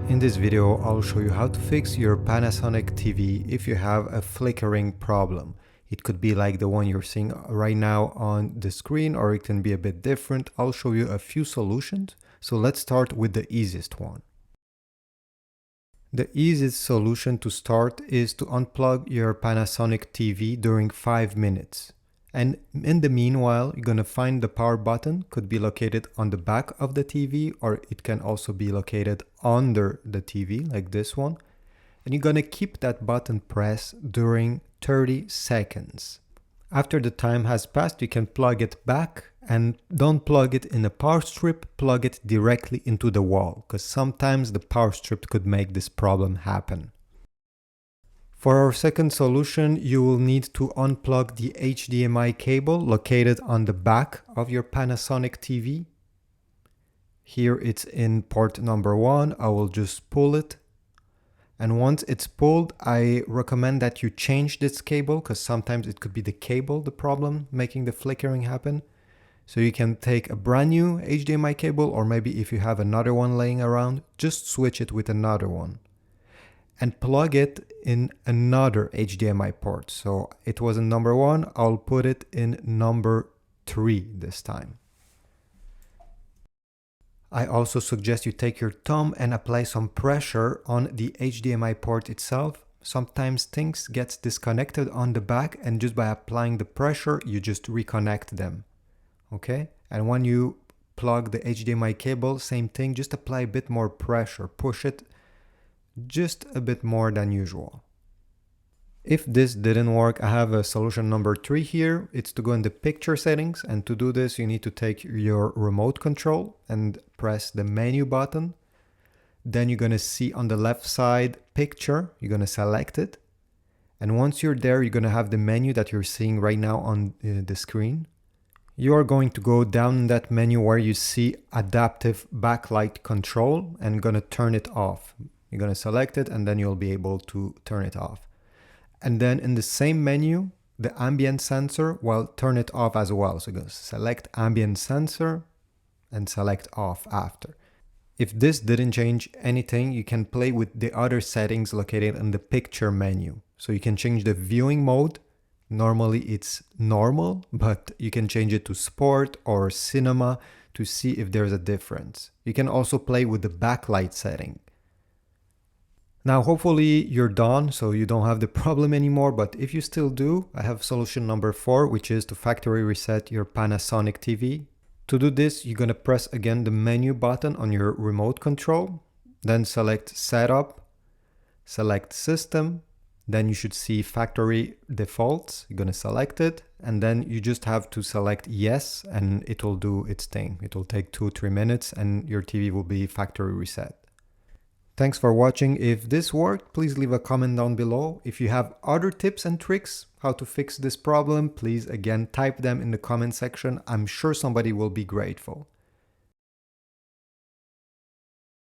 In this video, I'll show you how to fix your Panasonic TV if you have a flickering problem. It could be like the one you're seeing right now on the screen, or it can be a bit different. I'll show you a few solutions. So let's start with the easiest one. The easiest solution to start is to unplug your Panasonic TV during 5 minutes. And in the meanwhile, you're going to find the power button, could be located on the back of the TV, or it can also be located under the TV like this one. And you're going to keep that button pressed during 30 seconds. After the time has passed, you can plug it back, and don't plug it in a power strip, plug it directly into the wall, because sometimes the power strip could make this problem happen. For our second solution, you will need to unplug the HDMI cable located on the back of your Panasonic TV. Here it's in port number 1. I will just pull it. And once it's pulled, I recommend that you change this cable, because sometimes it could be the cable the problem making the flickering happen. So you can take a brand new HDMI cable, or maybe if you have another one laying around, just switch it with another one. And plug it in another HDMI port. So it was in number 1, I'll put it in number 3 this time. I also suggest you take your thumb and apply some pressure on the HDMI port itself. Sometimes things get disconnected on the back, and just by applying the pressure, you just reconnect them. Okay? And when you plug the HDMI cable, same thing, just apply a bit more pressure, push it just a bit more than usual. If this didn't work, I have a solution number 3 here. It's to go in the picture settings, and to do this you need to take your remote control and press the menu button. Then you're going to see on the left side picture, you're going to select it, and once you're there, you're going to have the menu that you're seeing right now on the screen. You are going to go down in that menu where you see adaptive backlight control, and going to turn it off. You're going to select it, and then you'll be able to turn it off. And then in the same menu, the ambient sensor, well, turn it off as well. So you're going to select ambient sensor and select off after. If this didn't change anything, you can play with the other settings located in the picture menu. So you can change the viewing mode. Normally it's normal, but you can change it to sport or cinema to see if there's a difference. You can also play with the backlight setting. Now, hopefully you're done, so you don't have the problem anymore, but if you still do, I have solution number 4, which is to factory reset your Panasonic TV. To do this, you're going to press again the menu button on your remote control, then select Setup, select System, then you should see Factory Defaults. You're going to select it, and then you just have to select Yes, and it will do its thing. It will take 2-3 minutes, and your TV will be factory reset. Thanks for watching. If this worked, please leave a comment down below. If you have other tips and tricks how to fix this problem, please again type them in the comment section. I'm sure somebody will be grateful.